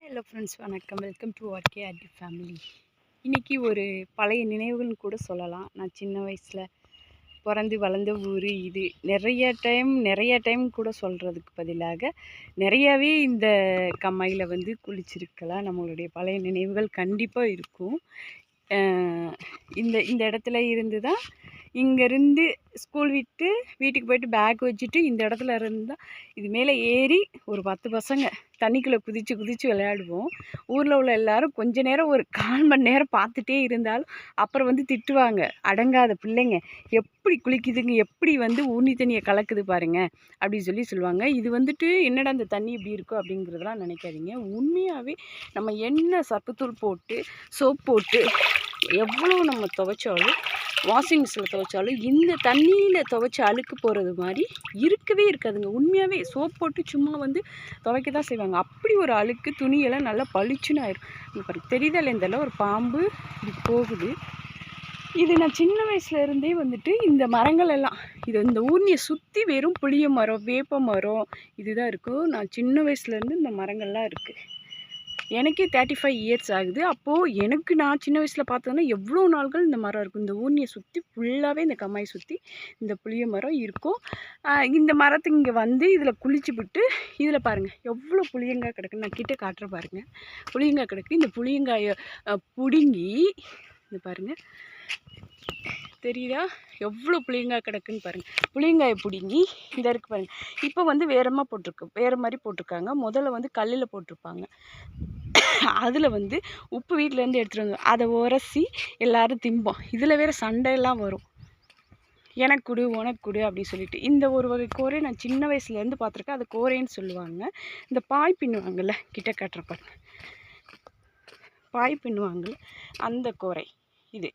Hello friends, வணக்கம். Welcome to RK RT family. இன்றைக்கி ஒரு பழைய நினைவுகள்னு கூட சொல்லலாம். நான் சின்ன வயசில் பிறந்து வளர்ந்த ஊர் இது. நிறைய டைம் கூட சொல்கிறதுக்கு பதிலாக நிறையாவே இந்த கம்மாயில் வந்து குளிச்சிருக்கலாம். நம்மளுடைய பழைய நினைவுகள் கண்டிப்பாக இருக்கும். இந்த இந்த இடத்துல இருந்து தான் இங்கேருந்து ஸ்கூல் விட்டு வீட்டுக்கு போய்ட்டு பேக் வச்சுட்டு இந்த இடத்துல இருந்தால் இது மேலே ஏறி ஒரு 10 பசங்க தண்ணிக்குள்ளே குதித்து விளையாடுவோம். ஊரில் உள்ள எல்லோரும் கொஞ்ச நேரம் ஒரு 1/4 மணி நேரம் பார்த்துட்டே இருந்தாலும் அப்புறம் வந்து திட்டுவாங்க, அடங்காத பிள்ளைங்க எப்படி குளிக்குதுங்க, எப்படி வந்து ஊனி தண்ணியை கலக்குது பாருங்க அப்படின்னு சொல்லுவாங்க. இது வந்துட்டு என்னடா அந்த தண்ணி இப்படி இருக்கும் அப்படிங்கிறதெல்லாம் நினைக்காதீங்க. உண்மையாகவே நம்ம என்ன சர்ப்புத்தூள் போட்டு சோப் போட்டு எவ்வளோ நம்ம துவைச்சாலும் வாஷிங் மிஷினில் துவைச்சாலும் இந்த தண்ணியில் துவைச்ச அழுக்கு போகிறது மாதிரி இருக்கவே இருக்காதுங்க. உண்மையாகவே சோப் போட்டு சும்மா வந்து துவைக்க தான் செய்வாங்க. அப்படி ஒரு அழுக்கு துணியெல்லாம் நல்லா பளிச்சுன்னு ஆயிரும். இப்போ தெரியுதா இல்லையா, ஒரு பாம்பு இப்படி போகுது. இது நான் சின்ன வயசுலேருந்தே வந்துட்டு இந்த மரங்கள் எல்லாம் இந்த ஊர்னியை சுற்றி வெறும் புளிய மரம், வேப்ப மரம் இதுதான் இருக்கும். நான் சின்ன வயசுலேருந்து இந்த மரங்கள்லாம் இருக்குது. எனக்கே 35 இயர்ஸ் ஆகுது. அப்போது நான் சின்ன வயசில் பார்த்தோன்னா எவ்வளோ நாள்கள் இந்த மரம் இருக்கும். இந்த ஊர்னியை சுற்றி ஃபுல்லாகவே இந்த கம்மாயை சுற்றி இந்த புளிய மரம் இருக்கும். இந்த மரத்துக்கு இங்கே வந்து இதில் குளிச்சுவிட்டு இதில் பாருங்கள் எவ்வளோ புளியங்காய் கிடக்கு. நான் கிட்டே காட்டுற பாருங்கள், புளியங்காய் கிடக்கு. இந்த புளியங்காயை பிடுங்கி இந்த பாருங்கள், தெரியுதா எவ்வளோ புளியங்காய் கிடக்குன்னு பாருங்கள். புளியங்காயை பிடுங்கி இந்த இருக்குது பாருங்கள். இப்போ வந்து வேறு மாதிரி போட்டிருக்காங்க. முதல்ல வந்து கல்லில் போட்டிருப்பாங்க. அதில் வந்து உப்பு வீட்டிலேருந்து எடுத்துகிட்டு வந்து அதை உரசி எல்லோரும் திம்போம். இதில் வேறு சண்டையெல்லாம் வரும், எனக்கு கொடு உனக்கு கொடு அப்படின்னு சொல்லிட்டு. இந்த ஒரு வகை கோரை நான் சின்ன வயசுலேருந்து பார்த்துருக்கேன். அது கோரைன்னு சொல்லுவாங்க. இந்த பாய் பின்னுவாங்கள்ல, கிட்ட காட்டுற பாருங்க, பாய் பின்னுவாங்கள்ல அந்த கோரை இது.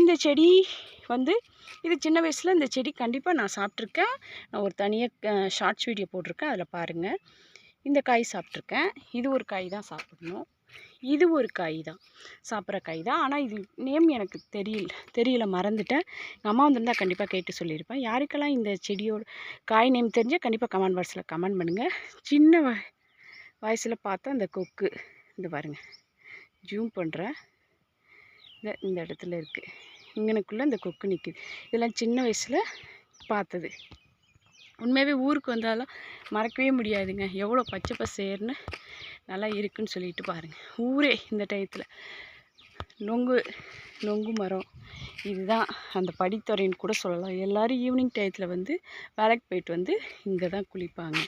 இந்த செடி வந்து இது சின்ன வயசில் இந்த செடி கண்டிப்பாக நான் சாப்பிட்ருக்கேன். நான் ஒரு தனியாக ஷார்ட்ஸ் வீடியோ போட்டிருக்கேன், அதில் பாருங்கள். இந்த காய் சாப்பிட்ருக்கேன். இது ஒரு காய் தான் சாப்பிடணும், இது ஒரு காய் தான் சாப்பிட்ற காய் தான். ஆனால் இது நேம் எனக்கு தெரியல, மறந்துட்டேன். எங்கள் அம்மா வந்திருந்தால் கண்டிப்பாக கேட்டு சொல்லியிருப்பேன். யாருக்கெல்லாம் இந்த செடியோட காய் நேம் தெரிஞ்சால் கண்டிப்பாக கமெண்ட் பாக்ஸில் கமெண்ட் பண்ணுங்கள். சின்ன வயசில் பார்த்தா இந்த கொக்கு இந்த பாருங்கள், ஜூம் பண்ணுறேன், இந்த இடத்துல இருக்குது, இங்கனுக்குள்ளே இந்த கொக்கு நிற்குது. இதெல்லாம் சின்ன வயசில் பார்த்தது. உண்மையாகவே ஊருக்கு வந்தாலும் மறக்கவே முடியாதுங்க. எவ்வளோ பச்சை பசேர்னு நல்லா இருக்குன்னு சொல்லிட்டு பாருங்கள். ஊரே இந்த டயத்தில் நொங்கு மரம் இதுதான் அந்த படித்துறைன்னு கூட சொல்லலாம். எல்லோரும் ஈவினிங் டயத்தில் வந்து வேலைக்கு போயிட்டு வந்து இங்கே தான் குளிப்பாங்க.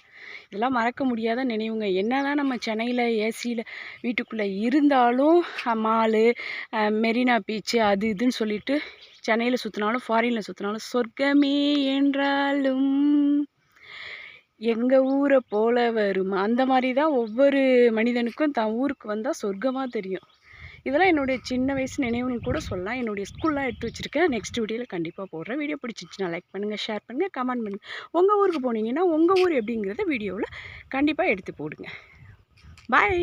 இதெல்லாம் மறக்க முடியாத நினைவுங்க. என்ன தான் நம்ம சென்னையில் ஏசியில் வீட்டுக்குள்ளே இருந்தாலும் மாலு, மெரினா பீச்சு அது இதுன்னு சொல்லிட்டு சென்னையில் சுற்றினாலும் ஃபாரினில் சுற்றினாலும் சொர்க்கமே என்றாலும் எங்கள் ஊரை போல வரும். அந்த மாதிரி தான் ஒவ்வொரு மனிதனுக்கும் தான் ஊருக்கு வந்தால் சொர்க்கமாக தெரியும். இதெல்லாம் என்னுடைய சின்ன வயசு நினைவுன்னு கூட சொல்லலாம். என்னுடைய ஸ்கூல்லாம் எடுத்து வச்சுருக்கேன். நெக்ஸ்ட் வீடியோவில் கண்டிப்பாக போடுறேன். வீடியோ பிடிச்சிச்சுன்னா லைக் பண்ணுங்கள், ஷேர் பண்ணுங்கள், கமெண்ட் பண்ணுங்கள். உங்கள் ஊருக்கு போனீங்கன்னா உங்கள் ஊர் எப்படிங்கிறத வீடியோவில் கண்டிப்பாக எடுத்து போடுங்க. பாய்.